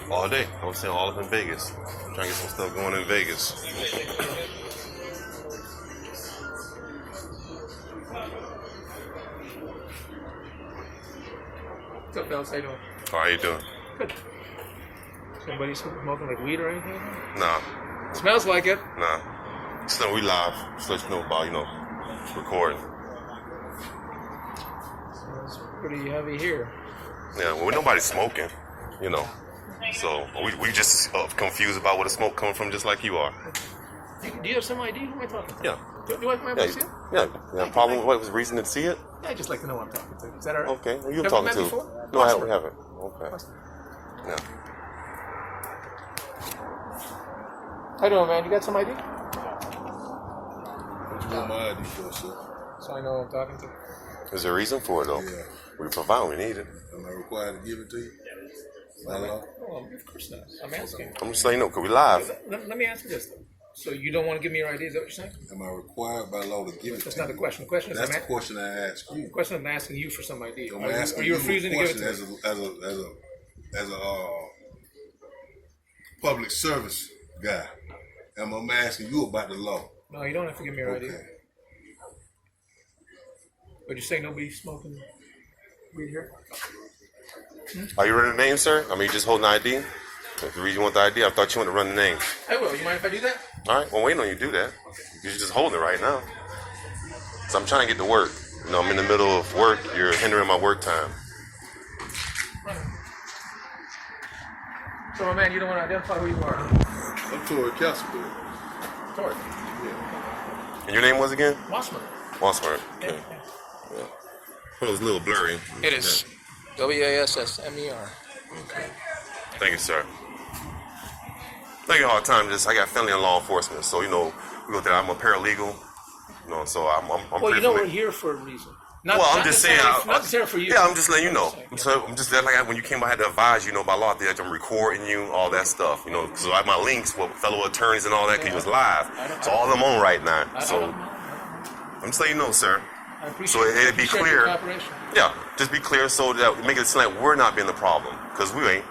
All day. I was saying all up in Vegas. Trying to get some stuff going in Vegas. What's up, fellas? How you doing? How you doing? Good. Somebody smoking like weed or anything? Nah. Smells like it. Nah. So we live. Just let you know about, recording. Smells pretty heavy here. Yeah, well, nobody's smoking, So we just confused about where the smoke coming from, just like you are. Do you have some idea who am I talking to? Yeah. Do you want to see it? Yeah. You have a problem? What was the reason to see it? Yeah, I'd just like to know who I'm talking to. Is that all right? Okay. Well, you're Have talking we met to. before? No, we haven't. Okay. Yeah. How you doing, man? You got some idea? What you want my ID for, sir? So I know who I'm talking to. There's a reason for it, though. Yeah. We provide, we need it. Am I required to give it to you? By law? Oh, of course not. I'm asking. I'm just letting you know, because we live. Let me ask you this, though. So you don't want to give me your idea? Is that what you're saying? Am I required by law to give it to you? That's not the question. The question is That's the question I asked you. The question I'm asking you for some idea. I'm Are asking you refusing to give it to me? as a public service guy. And I'm asking you about the law. No, you don't have to give me your idea. Okay. But you say nobody's smoking weed here? Are you running the name, sir? I mean, you just holding the ID? If the reason you want the ID, I thought you wanted to run the name. I will. You mind if I do that? All right, well, waiting on you to do that. You're just holding it right now. So I'm trying to get to work. I'm in the middle of work. You're hindering my work time. So, my man, you don't want to identify who you are? I'm Tory Castleberry. Tori. Yeah. And your name was again? Mossman. Wassmer. Okay. Yeah. Well, it was a little blurry. It is. Wassmer. Okay. Thank you, sir. I get a hard time. I got family in law enforcement, so we go through that. I'm a paralegal, so I'm Well, pretty we're here for a reason. Not I'm just saying. Not necessarily for you. Yeah, I'm just letting you know. So I'm just like when you came, I had to advise you, by law, that I'm recording you, all that stuff, because I have my links with fellow attorneys and all that, because he was live. So all of them on right now. So I'm just letting you know, sir. I appreciate So it'd be clear. Yeah, just be clear so that make it seem like we're not being the problem, because we ain't.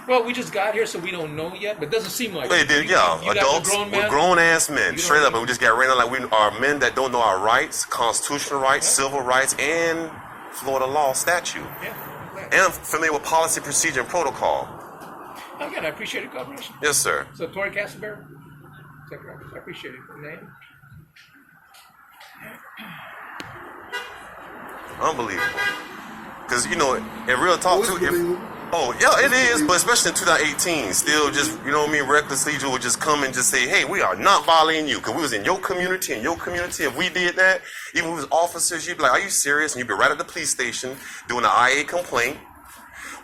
Well, we just got here, so we don't know yet, but it doesn't seem like They did, yeah. Adults, we're grown-ass men, straight up, and we just got ran out like we are men that don't know our rights, constitutional rights, civil rights, and Florida law statute. Yeah. And familiar with policy, procedure, and protocol. Again, I appreciate your cooperation. Yes, sir. So, Tori Castleberry? Is that correct? I appreciate it. Your name? Unbelievable. Because, in real talk, too, oh, yeah, it is, but especially in 2018, still just, recklessly you would just come and just say, hey, we are not violating you, because we was in your community, if we did that, even if we was officers, you'd be like, are you serious? And you'd be right at the police station doing an IA complaint,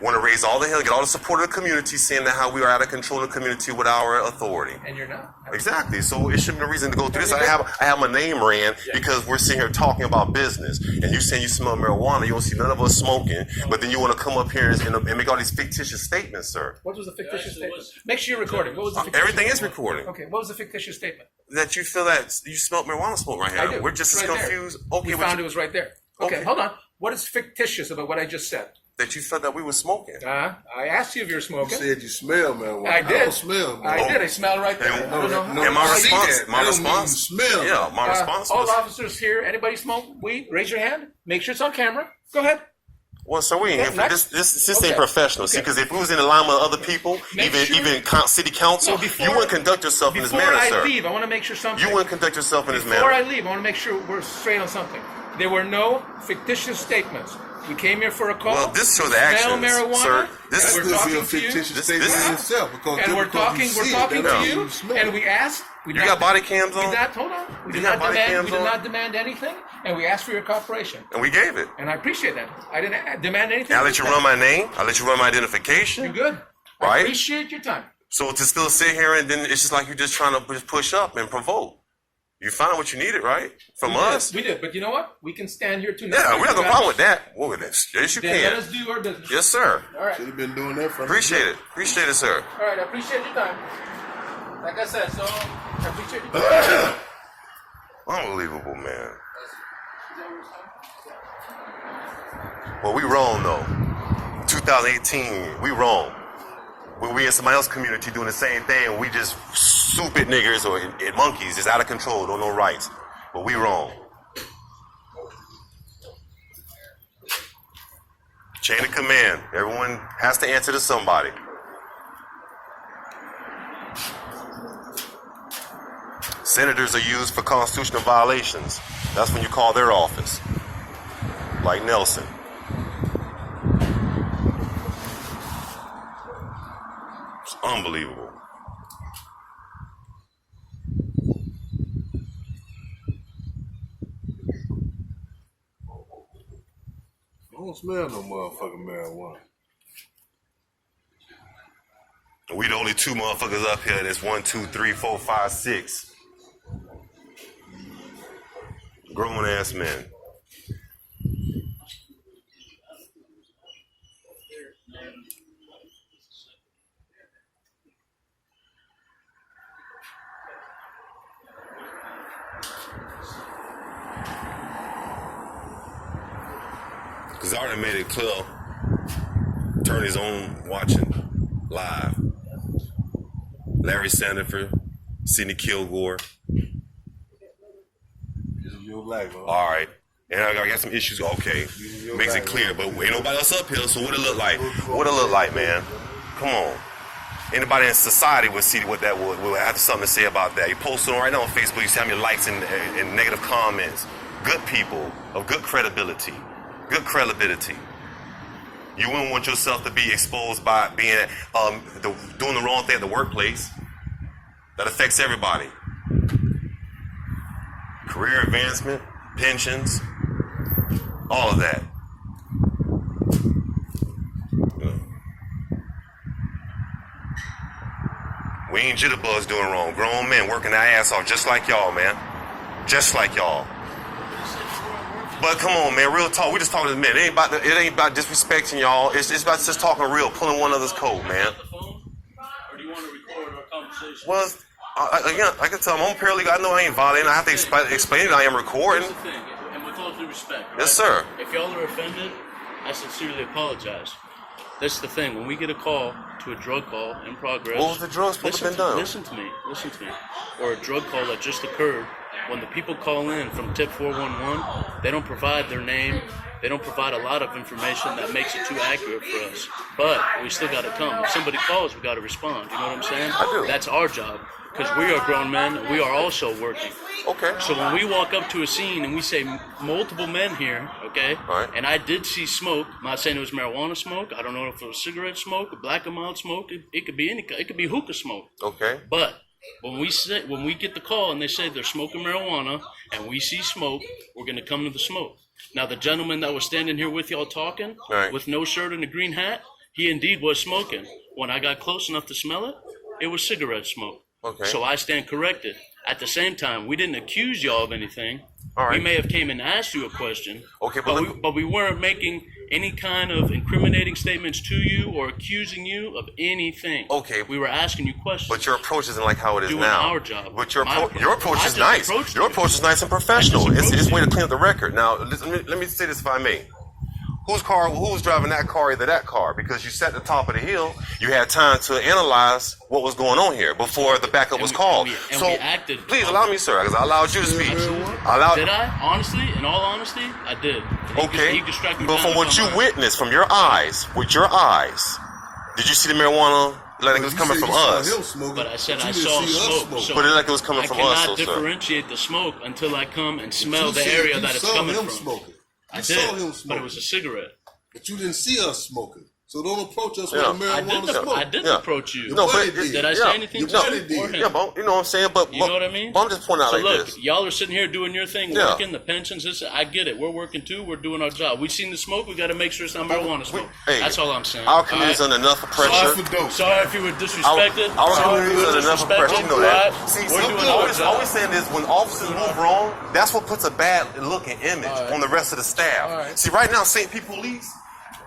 want to raise all the hell, get all the support of the community, saying that how we are out of control of the community with our authority. And you're not. Exactly. So it shouldn't be a reason to go through this. I have my name ran because we're sitting here talking about business. And you saying you smell marijuana, you don't see none of us smoking, but then you want to come up here and make all these fictitious statements, sir. What was the fictitious statement? Make sure you're recording. What was the fictitious Everything is statement? recording. Okay, what was the fictitious statement? That you feel that you smelled marijuana smoke right here. I do. We're just It's as right confused. There. Okay, we found it was right there. Okay, hold on. What is fictitious about what I just said? That you felt that we were smoking. I asked you if you were smoking. You said you smell marijuana. I did. I don't smell marijuana. I did. I smelled right there. And my response. Smell. My response all was. officers here, anybody smoke weed? Raise your hand. Make sure it's on camera. Go ahead. Well, sir, we ain't here for Next. this ain't professional. See, because if we was in alignment with other people, even city council, you wouldn't conduct yourself in this manner, sir. Before I leave, I want to make sure something. You wouldn't conduct yourself in this manner. Before I leave, I want to make sure we're straight on something. There were no fictitious statements. We came here for a call. Well, this shows the actions, marijuana, sir. This is a fictitious statement in itself. And we're talking to you, and we asked. You got body cams on? Hold on. We did not demand anything, and we asked for your cooperation. And we gave it. And I appreciate that. I didn't demand anything. I let you run my name. I let you run my identification. You're good. Right? I appreciate your time. So to still sit here and then it's just like you're just trying to push up and provoke. You found what you needed, right? From us. We did. But you know what? We can stand here tonight. Yeah, we have no problem with that. What with this? Yes, you then can. let us do our business. Yes, sir. All right. Should have been doing that for Appreciate it. Appreciate it, sir. All right. I appreciate your time. Like I said, so I appreciate your time. Unbelievable, man. Well, we wrong, though. 2018, we wrong. when we in somebody else's community doing the same thing, and we just stupid niggers or monkeys, just out of control, don't know rights. But we wrong. Chain of command. Everyone has to answer to somebody. Senators are used for constitutional violations. That's when you call their office. Like Nelson. It's unbelievable. I don't smell no motherfucking marijuana. We the only two motherfuckers up here that's 1, 2, 3, 4, 5, 6. Grown ass men. Because I already made it clear. Attorney's on watching live. Larry Sandiford, Sidney Kilgore. You're black, man. All right. And I got some issues. Okay. Makes it clear. But ain't nobody else up here, so what it look like? What it look like, man? Come on. Anybody in society would see what that would have something to say about that. You post it right now on Facebook. You see how many likes and negative comments. Good people of good credibility. Good credibility. You wouldn't want yourself to be exposed by being doing the wrong thing at the workplace. That affects everybody. Career advancement, pensions, all of that. We ain't jitterbugs doing wrong. Grown men working their ass off just like y'all, man. Just like y'all. But come on, man, real talk. We just talking to men. It ain't about disrespecting y'all. It's about just talking real, pulling one another's coat, man. Or do you want to record our conversation? Well, again, I can tell them I'm paralegal. I know I ain't violating. I have to explain it. I am recording. Here's the thing, and with all due respect, right? Yes, sir. If y'all are offended, I sincerely apologize. That's the thing. When we get a call to a drug call in progress, What was the drug supposed to have been done? Listen to me. Or a drug call that just occurred. When the people call in from tip 411, they don't provide their name. They don't provide a lot of information that makes it too accurate for us. But we still got to come. If somebody calls, we got to respond. You know what I'm saying? I do. That's our job. Because we are grown men, and we are also working. Okay. So when we walk up to a scene and we say multiple men here, okay, All right. and I did see smoke. I'm not saying it was marijuana smoke. I don't know if it was cigarette smoke, or black and mild smoke. It could be it could be hookah smoke. Okay. But when we get the call and they say they're smoking marijuana and we see smoke, we're gonna come to the smoke. Now the gentleman that was standing here with y'all talking, Right. with no shirt and a green hat, he indeed was smoking. When I got close enough to smell it, it was cigarette smoke. Okay. So I stand corrected. At the same time, we didn't accuse y'all of anything. All right. We may have came and asked you a question. Okay, but but we weren't making any kind of incriminating statements to you or accusing you of anything. Okay. We were asking you questions. But your approach isn't like how it is Doing now. our job. But your My approach I is just nice. approached Your you. approach is nice and professional. I just It's a way to approached clean up the record. Now, let me say this if I may. Who was driving that car, either that car? Because you sat at the top of the hill, you had time to analyze what was going on here before the backup was called. And So we acted. please allow me, sir, because I allowed you to speak. Did I? Honestly, in all honesty, I did. Okay, He distracted me but down from to what you something. witnessed, from your eyes, with your eyes, did you see the marijuana like it was coming from us? But I said I saw smoke. So But it like it was coming I from cannot us, though, sir. differentiate the smoke until I come and smell the area that it's coming from. Smoking. I You did, saw him but smoking. it was a cigarette. But you didn't see us smoking. So don't approach us Yeah. with the marijuana smoke. I did Yeah. approach you. No, but Did I say anything you to know, you beforehand? yeah, but you know what I'm saying. But You know what I mean? But I'm just pointing out So like look, this. y'all are sitting here doing your thing, Yeah. working the pensions. This, I get it. We're working too. We're doing our job. We seen the smoke. We got to make sure it's not marijuana smoke. Hey, That's all I'm saying. Our community's under enough pressure. Sorry for dope. Sorry if you were disrespected. Our Sorry if community's you were under enough pressure. You know disrespected. that. See, We're doing our always job. saying this: when officers move wrong, that's what puts a bad looking image on the rest of the staff. All right. See, right now, St. Pete Police.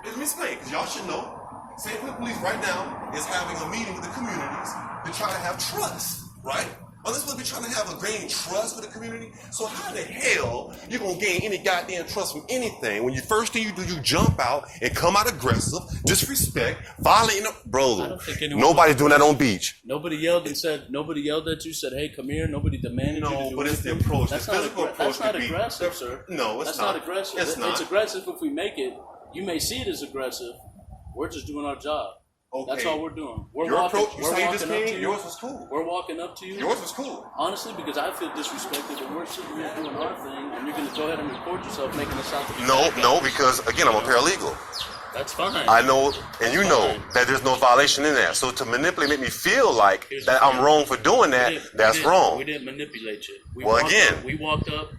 Let me explain, because y'all should know. St. Pete Police right now is having a meeting with the communities to try to have trust, right? Are they supposed to be trying to have a gain trust with the community? So how the hell you gonna gain any goddamn trust from anything when you first thing you do, you jump out and come out aggressive, disrespect, violating bro. Nobody's doing that on beach. Nobody yelled at you, said, hey, come here. Nobody demanded you to do but it's the anything. approach. That's the not, physical approach. that's not could be- aggressive, sir. No, it's that's not. not aggressive. It's not. It's aggressive if we make it. You may see it as aggressive. We're just doing our job. Okay. That's all we're doing. Your approach, you say you just came, yours was cool. We're walking up to you. Yours was cool. Honestly, because I feel disrespected and we're sitting here doing our thing and you're going to go ahead and record yourself making us out to be bad guys. No, because again, I'm a paralegal. That's fine. I know, and you know Fine. that there's no violation in that. So to manipulate, make me feel like Here's that the I'm thing. wrong for doing that, that's wrong. We didn't manipulate you. We Well, walked again, up, we walked up.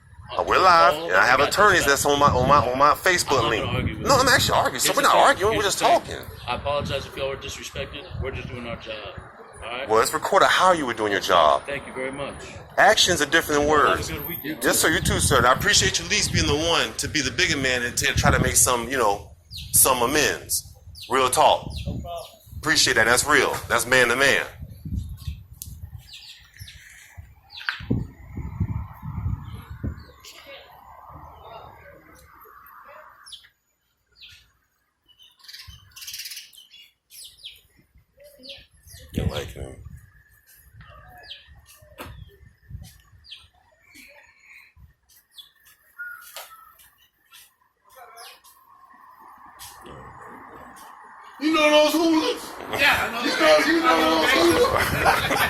We're live, Call, and I have got attorneys this that's on my Facebook I'm not link. gonna argue with No, you. I'm actually arguing. So Here's we're the not thing. arguing. We're Here's just the thing. talking. I apologize if y'all were disrespected. We're just doing our job. All right. Well, it's recorded how you were doing your job. Thank you very much. Actions are different than words. Have a good weekend. Yes, sir. You too, sir. And I appreciate you at least being the one to be the bigger man and to try to make some, some amends. Real talk. No problem. Appreciate that. That's real. That's man to man. You like him. You know those hooligans? Yeah, I know. You know those hooligans?